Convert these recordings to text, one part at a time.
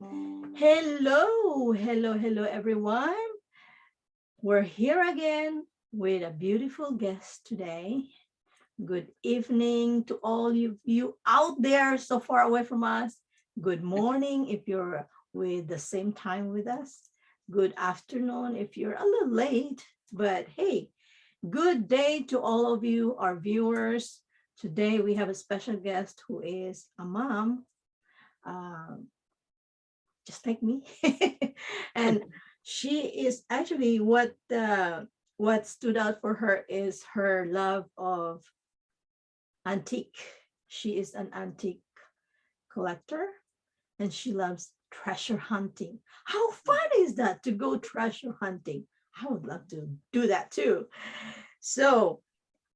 Hello, everyone. We're here again with a beautiful guest today. Good evening to all you out there so far away from us. Good morning if you're with the same time with us. Good afternoon if you're a little late. But hey, good day to all of you, our viewers. Today we have a special guest who is a mom. Um, just like me. And she is actually what stood out for her is her love of antique. She is an antique collector and she loves treasure hunting. How fun is that to go treasure hunting? I would love to do that too. So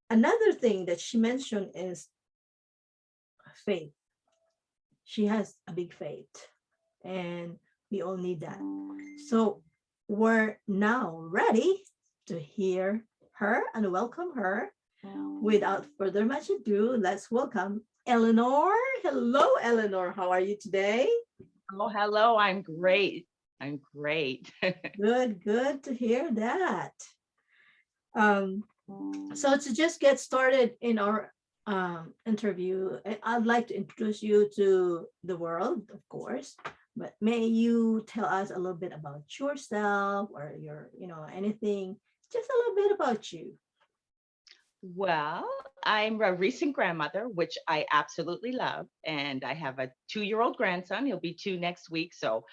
another thing that she mentioned is faith. She has a big faith and we all need that. So we're now ready to hear her and welcome her. Without further much ado, let's welcome Eleanor. Hello, Eleanor. How are you today? Oh, hello. I'm great. I'm great. Good to hear that. Um, so to just get started in our interview, I'd like to introduce you to the world, of course. But may you tell us a little bit about yourself or anything, just a little bit about you. Well, I'm a recent grandmother, which I absolutely love. And I have a 2-year-old grandson. He'll be 2 next week. So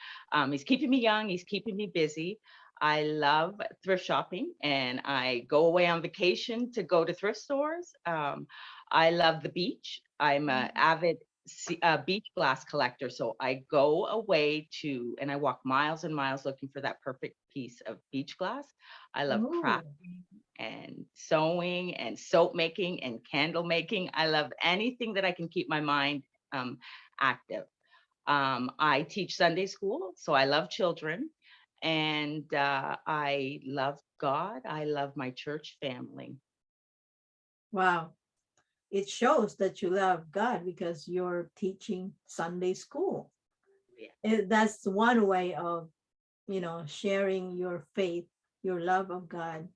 he's keeping me young. He's keeping me busy. I love thrift shopping and I go away on vacation to go to thrift stores. I love the beach. I'm an avid beach glass collector. So I go away and I walk miles and miles looking for that perfect piece of beach glass. I love Oh, crafting and sewing and soap making and candle making. I love anything that I can keep my mind active. I teach Sunday school, so I love children. And I love God. I love my church family. wow. It shows that you love God because you're teaching Sunday school. Yeah. That's one way of, sharing your faith, your love of God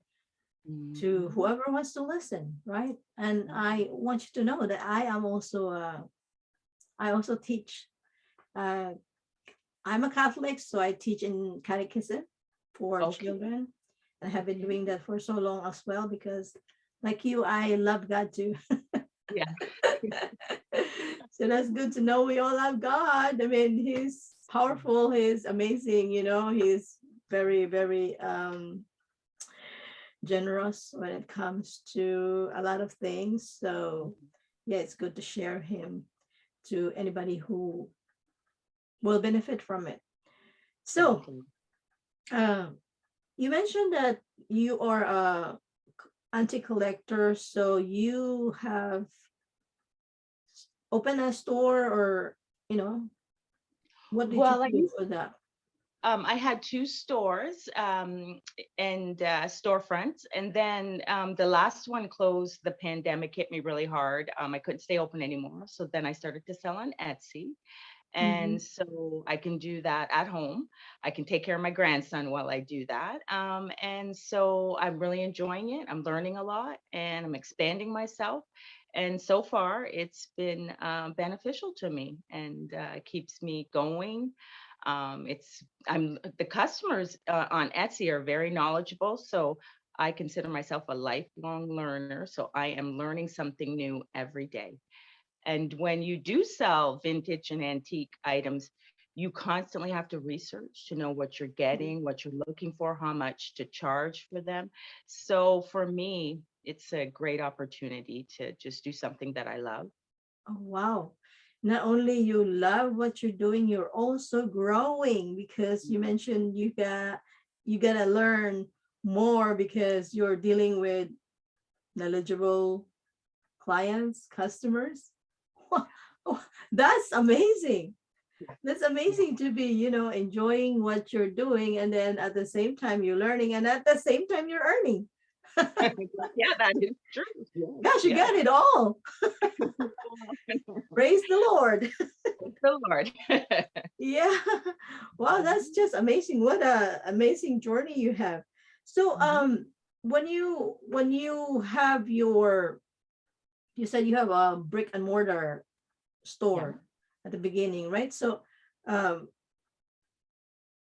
to Mhm. whoever wants to listen, right? And I want you to know that I also teach. Uh, I'm a Catholic, so I teach in catechism for Okay. children. And I have been Okay. doing that for so long as well because, like you, I love God too. Yeah. So that's good to know we all love God. I mean, He's powerful, He's amazing, He's very, very generous when it comes to a lot of things. So yeah, it's good to share Him to anybody who will benefit from it. So Absolutely. um, you mentioned that you are a antique collector, so you have opened a store or you know what did you Well, do for that? I had 2 stores and storefronts, and then the last one closed. The pandemic hit me really hard. I couldn't stay open anymore, so then I started to sell on Etsy, Mhm. and so I can do that at home. I can take care of my grandson while I do that, and so I'm really enjoying it. I'm learning a lot, and I'm expanding myself. And so far, it's been beneficial to me and keeps me going. I'm the customers on Etsy are very knowledgeable, so I consider myself a lifelong learner. So I am learning something new every day. And when you do sell vintage and antique items, you constantly have to research to know what you're getting, what you're looking for, how much to charge for them. So for me, it's a great opportunity to just do something that I love. Oh, wow. Not only you love what you're doing, you're also growing because you mentioned you gotta learn more because you're dealing with knowledgeable clients, customers. Oh, that's amazing. That's amazing to be, enjoying what you're doing and then at the same time you're learning and at the same time you're earning. Yeah, that is true. Yes, Gosh, you yes. got it all. Praise the Lord. Thank the Lord. Yeah. Wow, that's Mhm, just amazing. What a amazing journey you have. So mhm. when you have your, you said you have a brick and mortar Yeah. store at the beginning, right? So um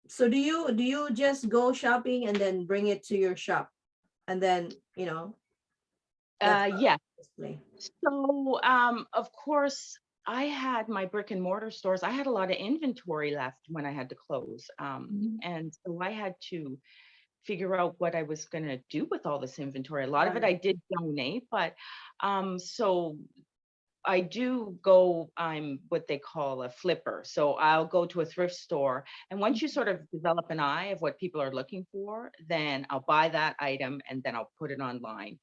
so do you just go shopping and then bring it to your shop, and then that's how Yeah. it's display. So, of course, I had my brick and mortar stores. I had a lot of inventory left when I had to close. Mhm. And so I had to figure out what I was going to do with all this inventory. A lot of it I Right. did donate, but so I do go, I'm what they call a flipper. So I'll go to a thrift store. And once you sort of develop an eye of what people are looking for, then I'll buy that item and then I'll put it online.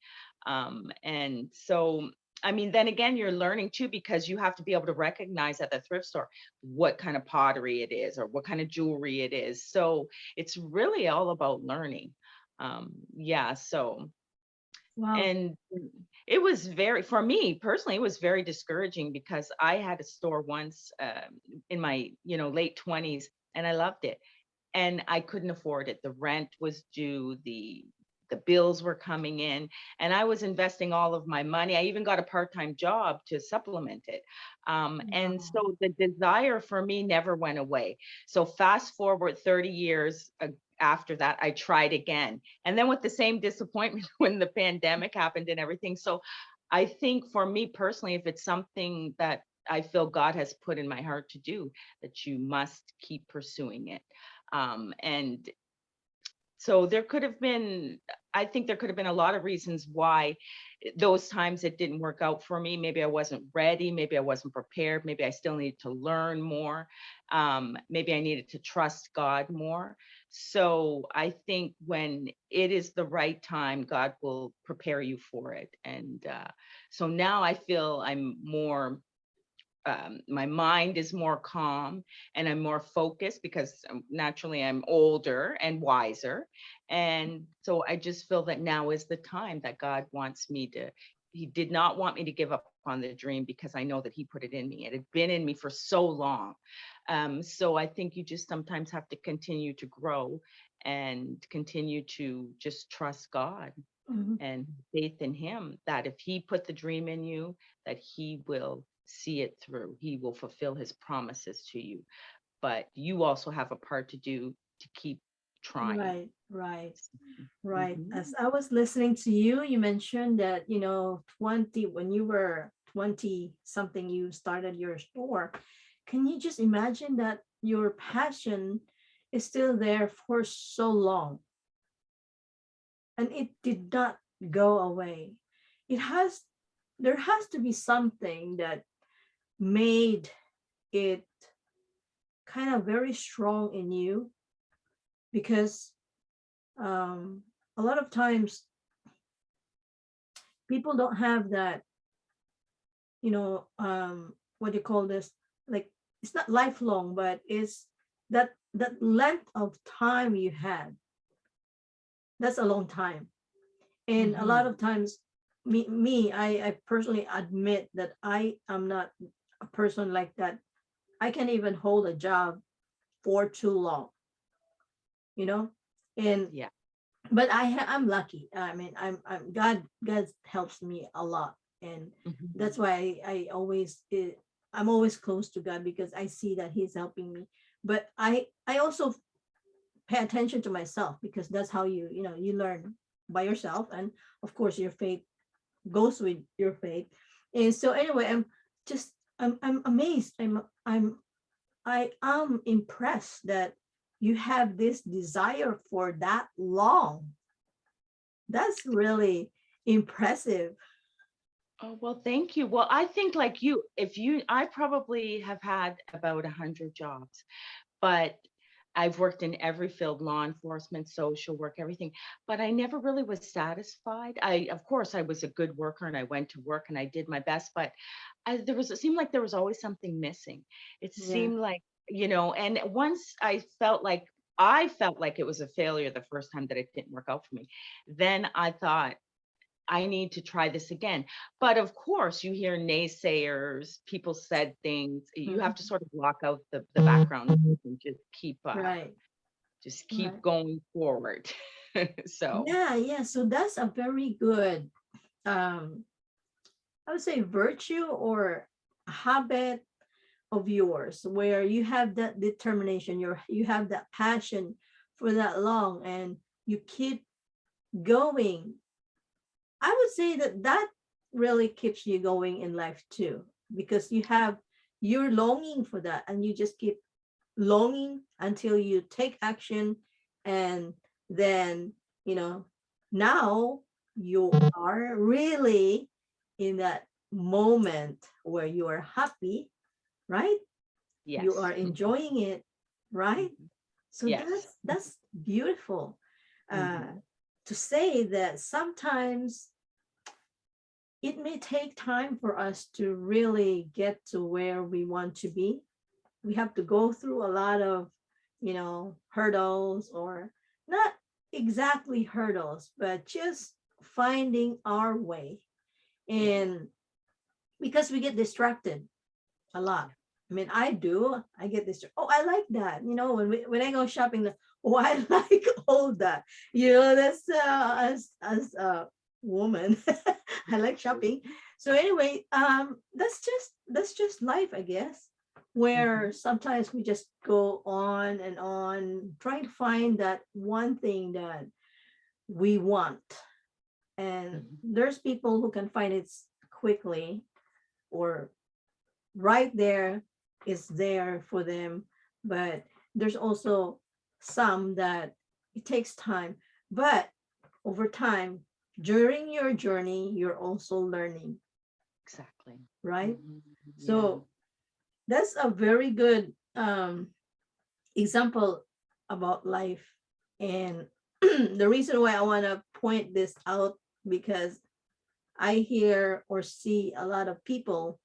And so, I mean, then again, you're learning too, because you have to be able to recognize at the thrift store what kind of pottery it is or what kind of jewelry it is. So it's really all about learning. Yeah. So, Wow. and it was very, for me personally, it was very discouraging because I had a store once in my, late 20s, and I loved it. And I couldn't afford it. The rent was due, the bills were coming in, and I was investing all of my money. I even got a part-time job to supplement it. And Wow. so the desire for me never went away. So fast forward 30 years after that, I tried again. And then with the same disappointment when the pandemic happened and everything. So I think for me personally, if it's something that I feel God has put in my heart to do, that you must keep pursuing it. And so there could have been, I think there could have been a lot of reasons why those times it didn't work out for me. Maybe I wasn't ready. Maybe I wasn't prepared. Maybe I still needed to learn more. Maybe I needed to trust God more. So I think when it is the right time, God will prepare you for it. And so now I feel I'm more my mind is more calm and I'm more focused because naturally I'm older and wiser. And so I just feel that now is the time that God wants me to, He did not want me to give up on the dream because I know that He put it in me. It had been in me for so long. So I think you just sometimes have to continue to grow and continue to just trust God Mhm. and faith in Him, that if He put the dream in you, that He will see it through. He will fulfill His promises to you. But you also have a part to do to keep trying. Right, right, right. As Mhm. I was listening to you, you mentioned that, 20, when you were 20 something, you started your store. Can you just imagine that your passion is still there for so long and it did not go away? It has, there has to be something that made it kind of very strong in you, because um, a lot of times people don't have that, what do you call this, like, it's not lifelong, but it's that length of time you had. That's a long time. And a lot Mhm. of times, I personally admit that I am not a person like that. I can't even hold a job for too long, you know and Yeah. but I'm lucky. I mean, I'm God helps me a lot, and that's Mhm. why I'm always close to God, because I see that He's helping me. But I also pay attention to myself, because that's how you learn by yourself, and of course your faith goes with your faith. And so anyway, I'm amazed. I am impressed that you have this desire for that long. That's really impressive. Oh, well, thank you. Well, I think like you, if you, I probably have had about 100 jobs, but I've worked in every field, law enforcement, social work, everything, but I never really was satisfied. Of course, I was a good worker and I went to work and I did my best, but it seemed like there was always something missing. It Yeah. seemed like, and once I felt like it was a failure the first time that it didn't work out for me. Then I thought, I need to try this again. But of course, you hear naysayers, people said things. You have to Mhm. sort of block out the background noise and Right, just keep right. going forward. So Yeah, yeah. So that's a very good, um, I would say, virtue or habit of yours, where you have that determination, you have that passion for that long, and you keep going. I would say that that really keeps you going in life too, because you're longing for that, and you just keep longing until you take action, and then, you know, now you are really in that moment where you are happy, right? You are yes. enjoying it, right? Mhm. So Yes. that's beautiful. uh Mhm. to say that sometimes it may take time for us to really get to where we want to be. We have to go through a lot of, hurdles, or not exactly hurdles, but just finding our way. Yeah. And because we get distracted a lot. Yeah. I mean, I do. I get this. Oh, I like that. When I go shopping, oh, I like all that. That's as a woman, I like shopping. So anyway, that's just life, I guess. Where Mhm. sometimes we just go on and on trying to find that one thing that we want, and Mhm. there's people who can find it quickly, or right there is there for them. But there's also some that it takes time. But over time, during your journey, you're also learning, Exactly. right? Mhm. Yeah. So that's a very good example about life. And the reason why I want to point this out, because I hear or see a lot of people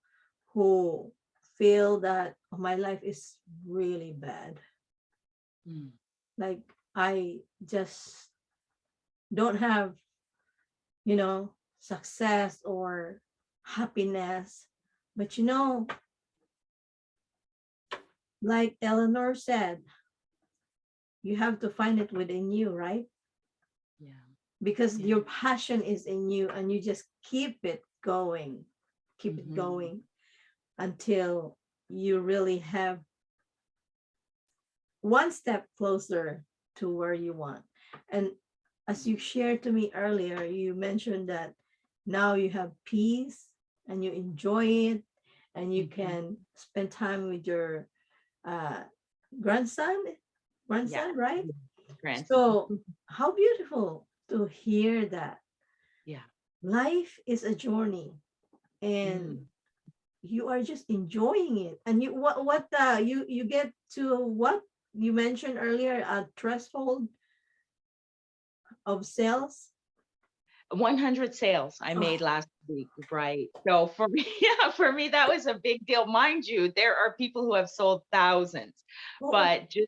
who feel that, "Oh, my life is really bad. Mm. Like, I just don't have, success or happiness." But like Eleanor said, you have to find it within you, right? Yeah. Because Yeah. your passion is in you, and you just keep it Mhm. going until you really have one step closer to where you want. And as you shared to me earlier, you mentioned that now you have peace and you enjoy it, and you Mhm. can spend time with your uh, grandson, Yeah. right? Grandson. So, how beautiful to hear that Yeah. life is a journey, and Mm. you are just enjoying it. And you get to what you mentioned earlier, a threshold of sales. 100 sales I Oh, made last week, right? So for me, yeah, for me, that was a big deal. Mind you, there are people who have sold thousands, oh, but just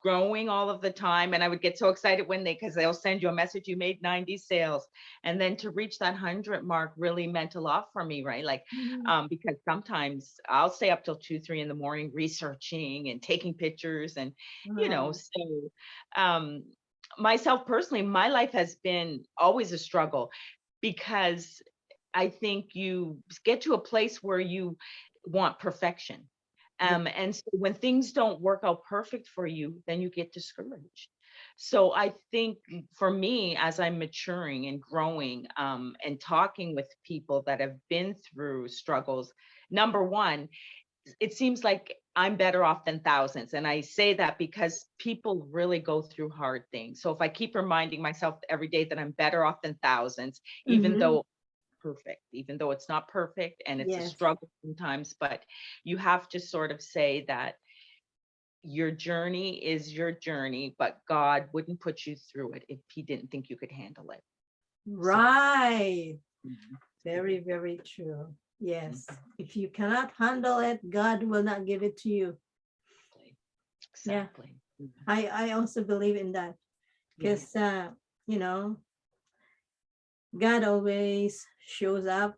growing all of the time. And I would get so excited when because they'll send you a message, you made 90 sales. And then to reach that 100 mark really meant a lot for me, right? Like, mhm. because sometimes I'll stay up till 2, 3 in the morning researching and taking pictures Wow. so um, myself personally, my life has been always a struggle because I think you get to a place where you want perfection. Yeah. And so when things don't work out perfect for you, then you get discouraged. So I think for me, as I'm maturing and growing and talking with people that have been through struggles, number one, it seems like I'm better off than thousands. And I say that because people really go through hard things. So if I keep reminding myself every day that I'm better off than thousands, even Hmm. though perfect, even though it's not perfect and it's a Yes. struggle sometimes, but you have to sort of say that your journey is your journey, but God wouldn't put you through it if he didn't think you could handle it. So, Right. mhm, Very, very true. Yes. mhm, If you cannot handle it, God will not give it to you. exactly. Yeah. Exactly. Mhm. I also believe in that, Yeah. because you know God always shows up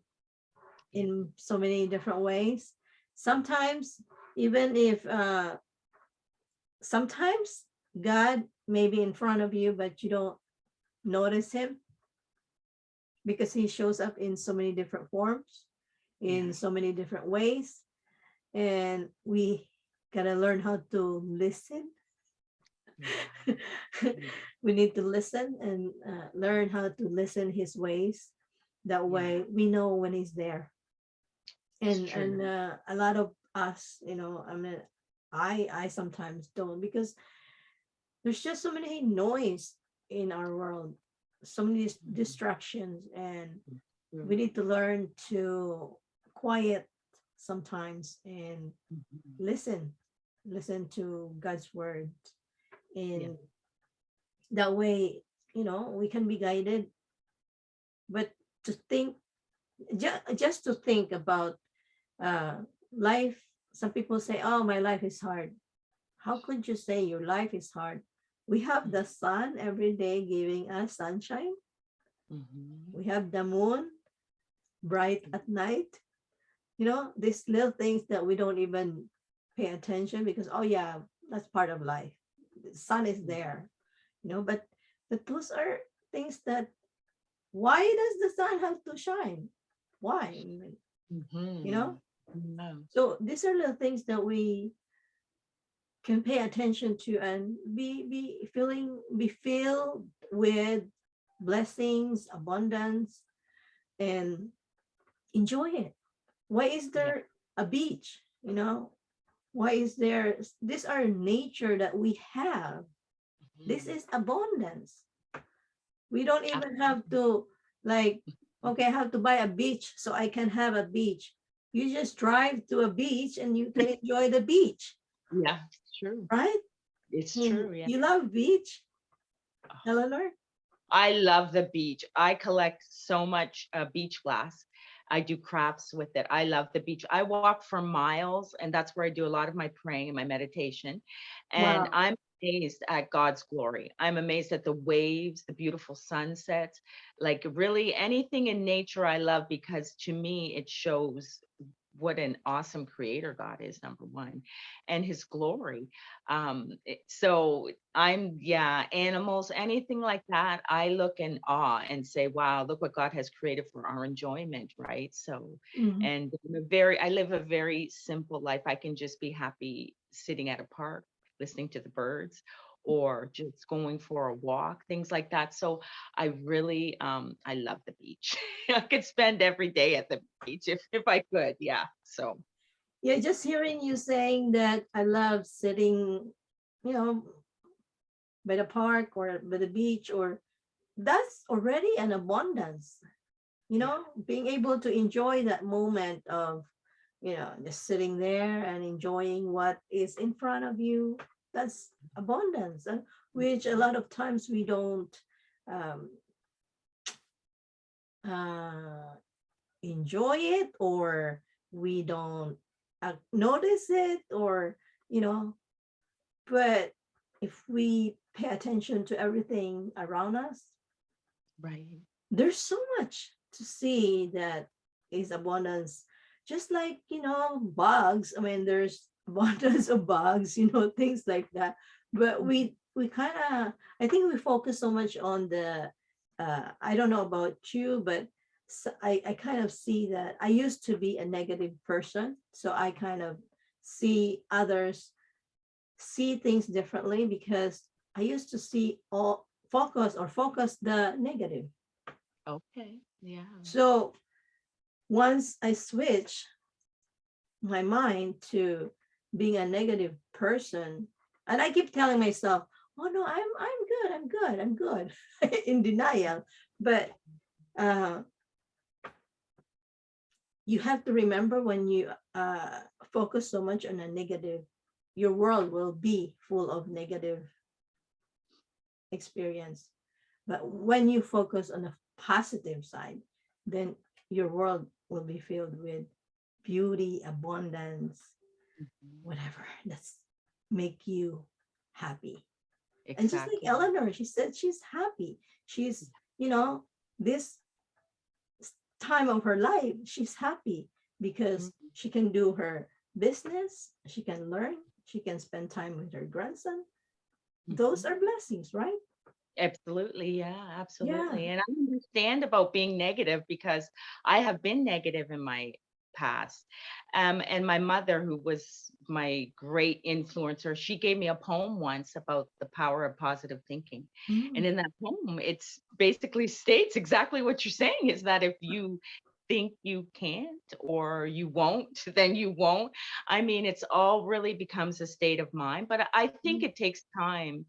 Yeah. in so many different ways. Sometimes, even if sometimes God may be in front of you, but you don't notice him because he shows up in so many different forms, Yeah. in so many different ways. And we gotta learn how to listen. Yeah. Yeah. We need to listen and learn how to listen his ways. That Yeah. way we know when he's there. It's And true. a lot of us, I mean, I sometimes don't, because there's just so many noise in our world, so many Mhm. distractions, and we True. need to learn to quiet sometimes and Mhm. listen, listen to God's word. Yeah. And that way, we can be guided. But to think, just to think about uh, life, some people say, oh, my life is hard. How could you say your life is hard? We have the sun every day giving us sunshine. Mhm. We have the moon bright at night. These little things that we don't even pay attention because, oh, yeah, that's part of life. The sun is Mhm. there, but those are things that, why does the sun have to shine? Why? You know? Mhm. Yeah. So these are little things that we can pay attention to and be filled with blessings, abundance, and enjoy it. Why is Yeah. there a beach? Why is there, these are nature that we have. This Mhm. is abundance. We don't even have Absolutely. to, like, okay, I have to buy a beach so I can have a beach. You just drive to a beach and you can enjoy the beach, Yeah. It's true. right? It's And true. Yeah. you love beach, Eleanor? I love the beach. I collect so much beach glass. I do crafts with it. I love the beach. I walk for miles, and that's where I do a lot of my praying and my meditation. And Wow. I'm amazed at God's glory. I'm amazed at the waves, the beautiful sunsets, like really anything in nature I love, because to me, it shows what an awesome creator God is, number one, and his glory. So I'm, yeah, animals, anything like that, I look in awe and say, wow, look what God has created for our enjoyment, right? So, Mhm. and I live a very simple life. I can just be happy sitting at a park, listening to the birds, or just going for a walk, things like that. So I really, I love the beach. I could spend every day at the beach if I could. Yeah. So Yeah, just hearing you saying that I love sitting, you know, by the park or by the beach, or that's already an abundance. yeah, Being able to enjoy that moment of, just sitting there and enjoying what is in front of you. That's abundance, and which a mhm, lot of times we don't um, uh, enjoy it, or we don't notice it, or you know but if we pay attention to everything around us, right. there's so much to see that is abundance. Just like, bugs. I mean, there's abundance of bugs, things like that. But Mhm. we kind of, I think we focus so much on the, I don't know about you, but I kind of see that I used to be a negative person. So I kind of see others see things differently, because I used to see all focus the negative. Okay. Yeah. So once I switch my mind to being a negative person, and I keep telling myself, "Oh no, I'm good, I'm good, I'm good," in denial. But uh, you have to remember, when you focus so much on a negative, your world will be full of negative experience. But when you focus on the positive side, then your world will be filled with beauty, abundance, Mhm. whatever that's make you happy. And just like Exactly. Eleanor, she said she's happy. She's, you know, this. time of her life, she's happy because Mhm. she can do her business, she can learn, she can spend time with her grandson. Those Mhm. are blessings, right? Absolutely. Yeah, Yeah. absolutely. And I understand about being negative because I have been negative in my past. And my mother, who was my great influencer, she gave me a poem once about the power of positive thinking. And Mm, in that poem, it's basically states exactly what you're saying, is that if you think you can't or you won't, then you won't. I mean, it's all really becomes a state of mind, but I think mm, it takes time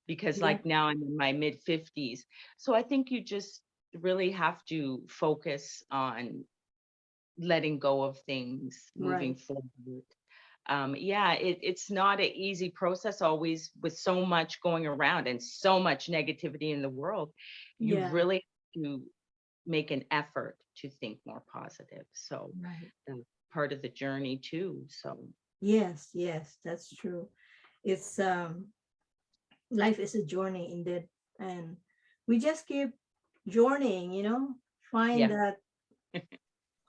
because yeah, like now I'm in my mid 50s. So I think you just really have to focus on letting go of things, moving right. forward. Yeah, it's not an easy process always with so much going around and so much negativity in the world. You Yeah, really have to make an effort to think more positive. So right. that's part of the journey too. So Yes, yes, that's true. It's life is a journey indeed. And we just keep journeying, find yeah. that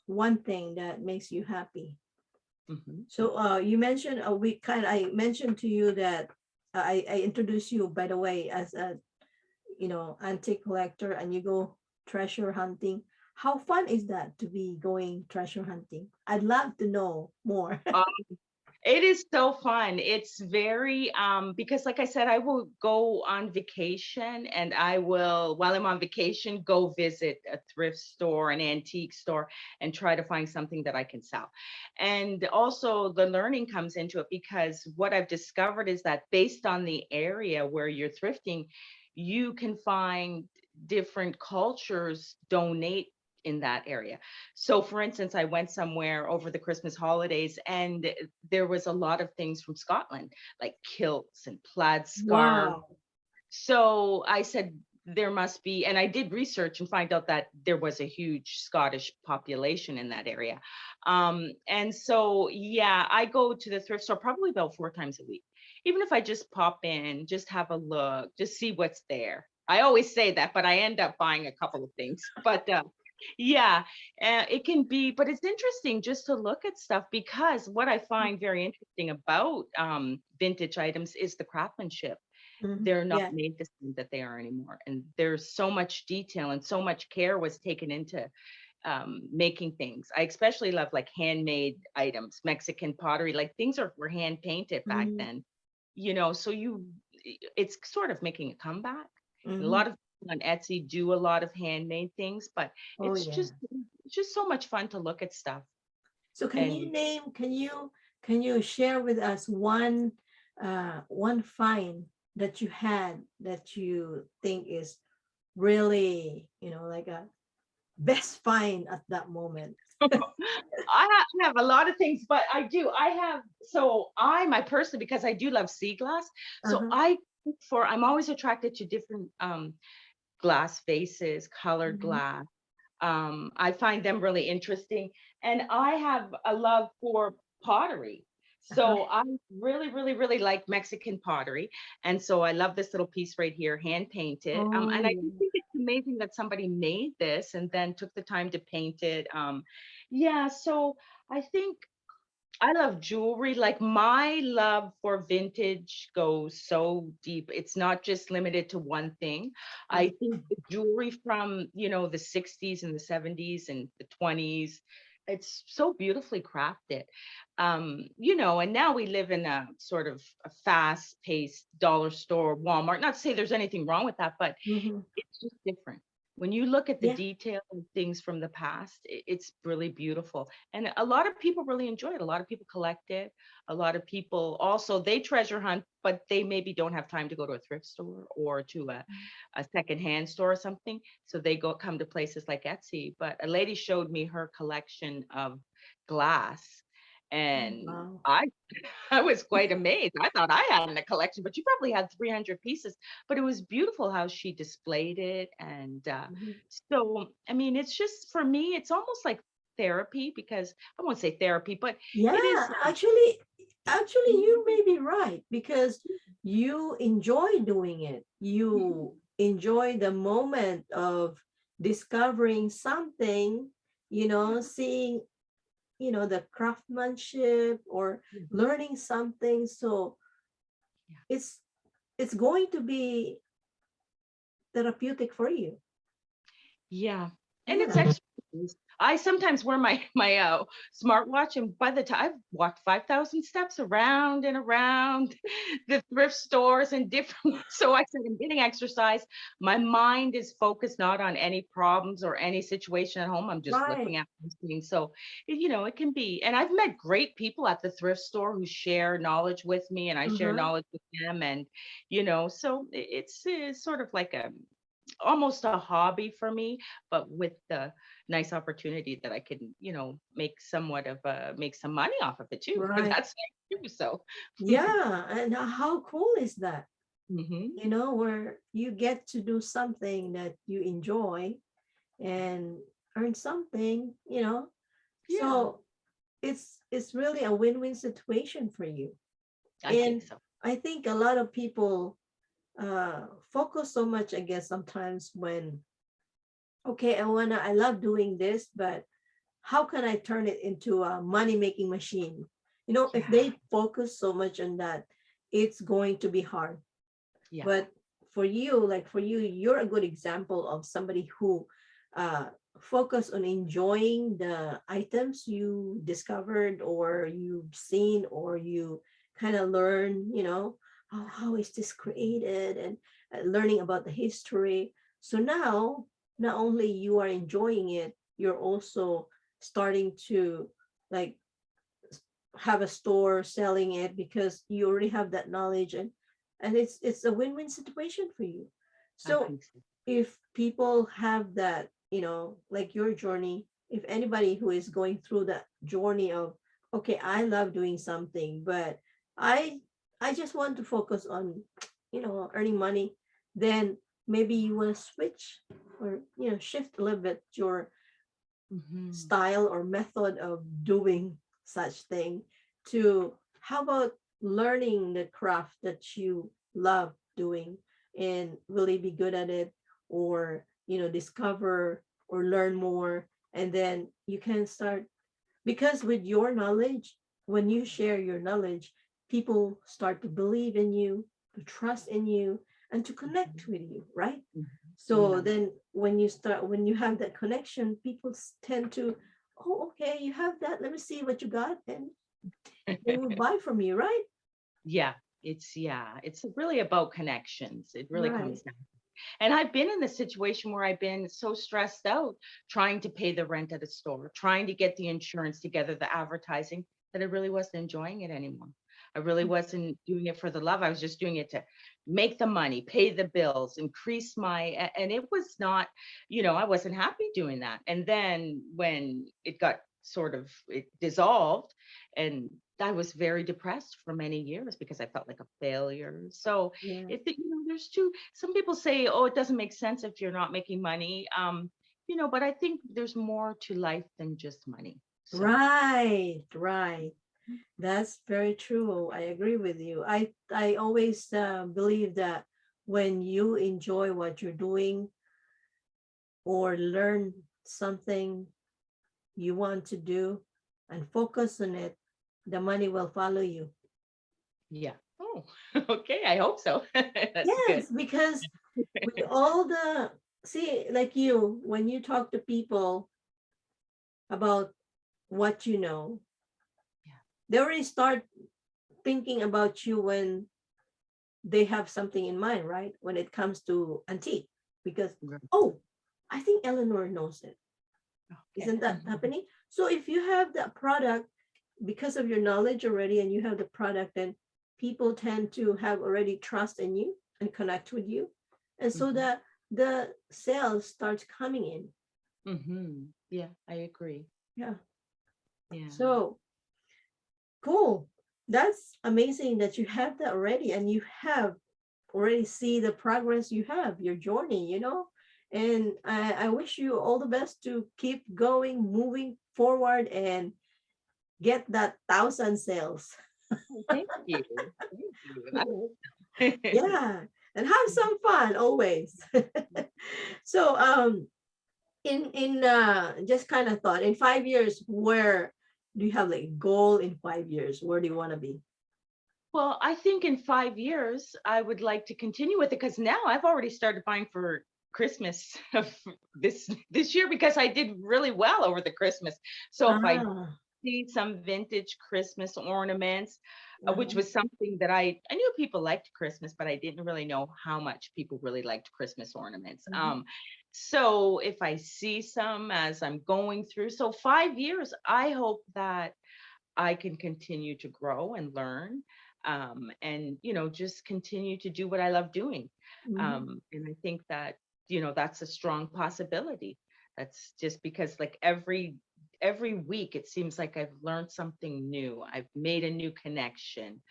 one thing that makes you happy. Hmm. So you mentioned I mentioned to you that I introduced you, by the way, as a antique collector, and you go treasure hunting. How fun is that to be going treasure hunting? I'd love to know more. It is so fun. It's very because like I said, I will go on vacation and I will, while I'm on vacation, go visit a thrift store, an antique store, and try to find something that I can sell. And also the learning comes into it because what I've discovered is that based on the area where you're thrifting, you can find different cultures donate in that area. So for instance, I went somewhere over the Christmas holidays and there was a lot of things from Scotland, like kilts and plaid scarves. Wow. So I said, there must be, and I did research and find out that there was a huge Scottish population in that area. And so, yeah, I go to the thrift store probably about 4 times a week. Even if I just pop in, just have a look, just see what's there. I always say that, but I end up buying a couple of things. But yeah, it can be, but it's interesting just to look at stuff because what I find very interesting about vintage items is the craftsmanship. Mhm. They're not Yeah. made the same that they are anymore. And there's so much detail and so much care was taken into making things. I especially love like handmade items, Mexican pottery, like things were hand painted back Mhm. then, so it's sort of making a comeback. And a Mhm. lot of people on Etsy do a lot of handmade things, but Oh it's yeah. just it's just so much fun to look at stuff. So And can you share with us one find that you had that you think is really, like a best find at that moment? I have a lot of things, but I have, so my person, because I do love sea glass. So Uh-huh. I'm always attracted to different glass vases, colored Mhm. glass. I find them really interesting. And I have a love for pottery. Uh-huh. So I really, really, really like Mexican pottery. And so I love this little piece right here, hand painted. Oh And I yeah. just think it's amazing that somebody made this and then took the time to paint it. Yeah, so I think I love jewelry. Like my love for vintage goes so deep. It's not just limited to one thing. I Mm. think the jewelry from, the 60s and the 70s and the 20s, it's so beautifully crafted. And now we live in a sort of a fast-paced dollar store, Walmart. Not to say there's anything wrong with that, but Mhm. it's just different. When you look at the Yeah. detail and things from the past, it's really beautiful. And a lot of people really enjoy it. A lot of people collect it. A lot of people also, they treasure hunt, but they maybe don't have time to go to a thrift store or to a secondhand store or something. So they come to places like Etsy. But a lady showed me her collection of glass. Oh, And wow. I was quite amazed. I thought I had in a collection, but she probably had 300 pieces. But it was beautiful how she displayed it. And Mhm. so, I mean, it's just for me, it's almost like therapy because I won't say therapy, but Yeah, it is. actually, you may be right because you enjoy doing it. You enjoy the moment of discovering something seeing, the craftsmanship or Mhm. learning something. So Yeah. it's it's going to be therapeutic for you. Yeah. And it's Yeah. exercise. I sometimes wear my smartwatch, and by the time I've walked 5,000 steps around and around the thrift stores and different so I said I'm getting exercise. My mind is focused not on any problems or any situation at home. I'm just Right. looking at what I'm seeing. So, it can be, and I've met great people at the thrift store who share knowledge with me and I share Uh-huh. knowledge with them. And, so it's sort of like almost a hobby for me, but with the nice opportunity that I can, make some money off of it too. That's Right. nice too. So, Yeah. And how cool is that? hmm Where you get to do something that you enjoy and earn something, yeah, so it's really a win-win situation for you. I think And so. I think a lot of people focus so much, I guess, sometimes when, okay, I love doing this, but how can I turn it into a money-making machine? If Yeah, they focus so much on that, it's going to be hard. yeah, But for you, you're a good example of somebody who uh, focus on enjoying the items you discovered or you've seen or you kind of learn, how is this created, and learning about the history. So now, not only you are enjoying it, you're also starting to like have a store selling it because you already have that knowledge, and it's a win-win situation for you. I So think so. if people have that, like your journey, if anybody who is going through that journey of, okay, I love doing something, but i I just want to focus on, earning money, then maybe you want to switch or, shift a little bit your hmm style or method of doing such thing to, how about learning the craft that you love doing and really be good at it, or discover or learn more, and then you can start, because with your knowledge, when you share your knowledge, people start to believe in you, to trust in you, and to connect with you, right? hmm So Yeah. then when you have that connection, people tend to, oh, okay, you have that, let me see what you got, and they will buy from you, right? Yeah. It's really about connections. It really Right. comes down. And I've been in the situation where I've been so stressed out trying to pay the rent at a store, trying to get the insurance together, the advertising, that I really wasn't enjoying it anymore. I really wasn't doing it for the love. I was just doing it to make the money, pay the bills, increase and it was not, I wasn't happy doing that. And then when it got it dissolved, and I was very depressed for many years because I felt like a failure. So Yeah. there's some people say, oh, it doesn't make sense if you're not making money. But I think there's more to life than just money. So Right, right. That's very true. I agree with you. I always believe that when you enjoy what you're doing or learn something you want to do and focus on it, the money will follow you. yeah. Oh, okay. I hope so. That's good. Yes, because with all the, see, like you, when you talk to people about what you know, Yeah. they already start thinking about you when they have something in mind, right? When it comes to antique, because, Right. oh, I think Eleanor knows it. Okay. Isn't that happening? So if you have that product, because of your knowledge already, and you have the product, then people tend to have already trust in you and connect with you. And so hmm that the sales starts coming in. Yeah, I agree. Yeah. Yeah. So cool. That's amazing that you have that already, and you have already see the progress you have, your journey, And I wish you all the best to keep going, moving forward, and get that 1,000 sales. Oh, thank you. Thank you. I hope so. Yeah. And have some fun always. So just kind of thought in 5 years, where do you have like a goal in 5 years? Where do you want to be? Well, I think in 5 years, I would like to continue with it because now I've already started buying for Christmas of this year because I did really well over the Christmas. So if I Ah, see some vintage Christmas ornaments, which uh-huh. was something that I knew people liked Christmas, but I didn't really know how much people really liked Christmas ornaments. Mhm. So if I see some as I'm going through, so 5 years, I hope that I can continue to grow and learn, and just continue to do what I love doing. Mhm. And I think that that's a strong possibility. That's just because like every week it seems like I've learned something new. I've made a new connection.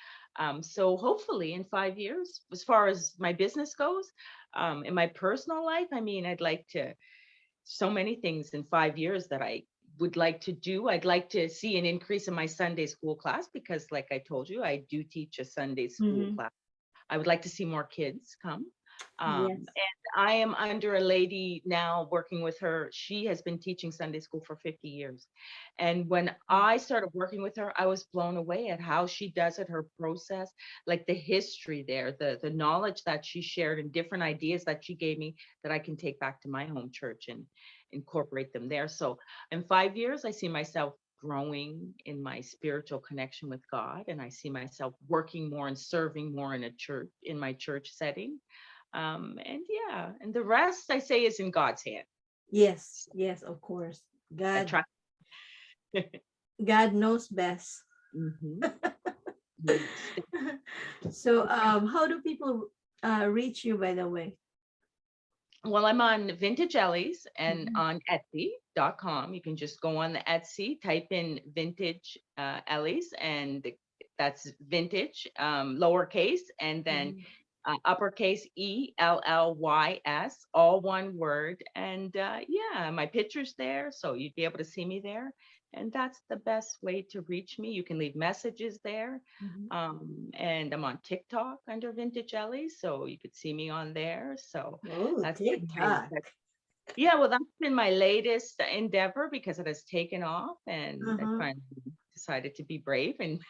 So hopefully in 5 years, as far as my business goes, in my personal life, I mean, I'd like to so many things in 5 years that I would like to do. I'd like to see an increase in my Sunday school class because, like I told you, I do teach a Sunday school Mhm. class. I would like to see more kids come. Yes. And I am under a lady now working with her. She has been teaching Sunday school for 50 years. And when I started working with her, I was blown away at how she does it, her process, like the history there, the knowledge that she shared and different ideas that she gave me that I can take back to my home church and incorporate them there. So in 5 years, I see myself growing in my spiritual connection with God, and I see myself working more and serving more in a church, in my church setting. And yeah, and the rest I say is in God's hand. Yes. Yes. Of course. I God. try. God knows best. Hmm. Yes. So, how do people reach you? By the way. Well, I'm on vintageElly's and Mhm. on Etsy.com. You can just go on the Etsy, type in vintage Ellie's, and that's vintage, lowercase, and then Mhm. uppercase ELLYS, all one word. And yeah, my picture's there, so you'd be able to see me there. And that's the best way to reach me. You can leave messages there. Mhm. And I'm on TikTok under Vintage Ellie, so you could see me on there. So Oh, that's been TikTok. yeah, well, that's been my latest endeavor because it has taken off, and I Uh-huh. finally decided to be brave and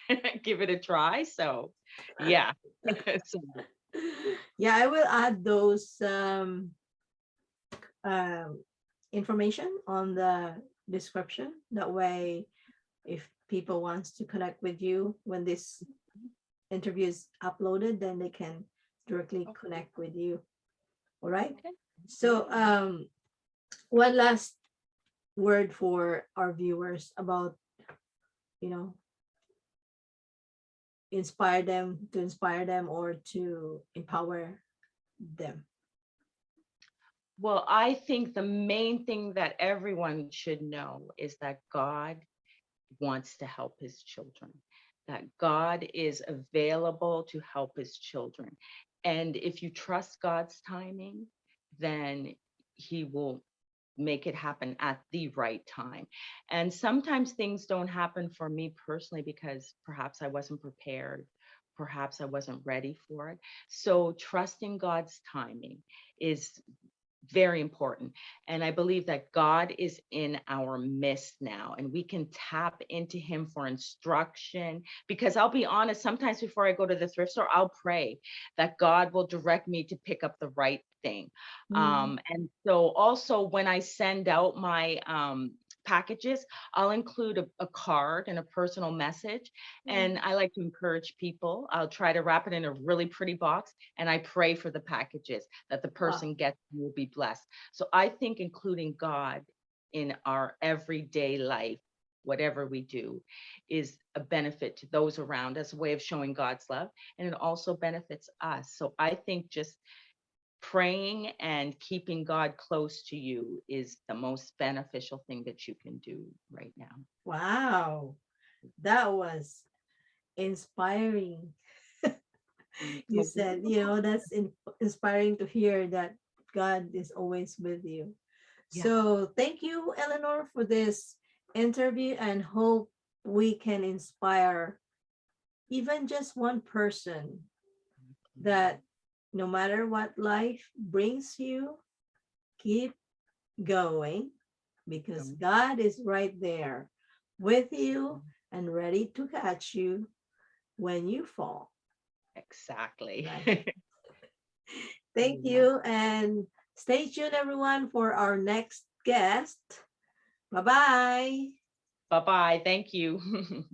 give it a try. So, yeah. So, Yeah, I will add those information on the description. That way, if people wants to connect with you when this interview is uploaded, then they can directly connect with you. All right. okay. So, one last word for our viewers about, you know, inspire them, or to empower them. Well, I think the main thing that everyone should know is that God wants to help his children, that God is available to help his children. And if you trust God's timing, then he will make it happen at the right time. And sometimes things don't happen for me personally because perhaps I wasn't prepared. Perhaps I wasn't ready for it. So trusting God's timing is very important. And I believe that God is in our midst now and we can tap into him for instruction. Because I'll be honest, sometimes before I go to the thrift store, I'll pray that God will direct me to pick up the right thing. Mm. And so also when I send out my packages, I'll include a card and a personal message. And Mm. I like to encourage people. I'll try to wrap it in a really pretty box and I pray for the packages that the Wow. person gets will be blessed. So I think including God in our everyday life, whatever we do, is a benefit to those around us, a way of showing God's love, and it also benefits us. So I think just praying and keeping God close to you is the most beneficial thing that you can do right now. Wow. That was inspiring. You Well, said, that's inspiring to hear that God is always with you. yeah. So thank you, Eleanor, for this interview, and hope we can inspire even just one person, that no matter what life brings you, keep going, because Um, God is right there with you and ready to catch you when you fall. Exactly. Right. Thank Yeah. you. And stay tuned, everyone, for our next guest. Bye bye. Bye-bye. Thank you.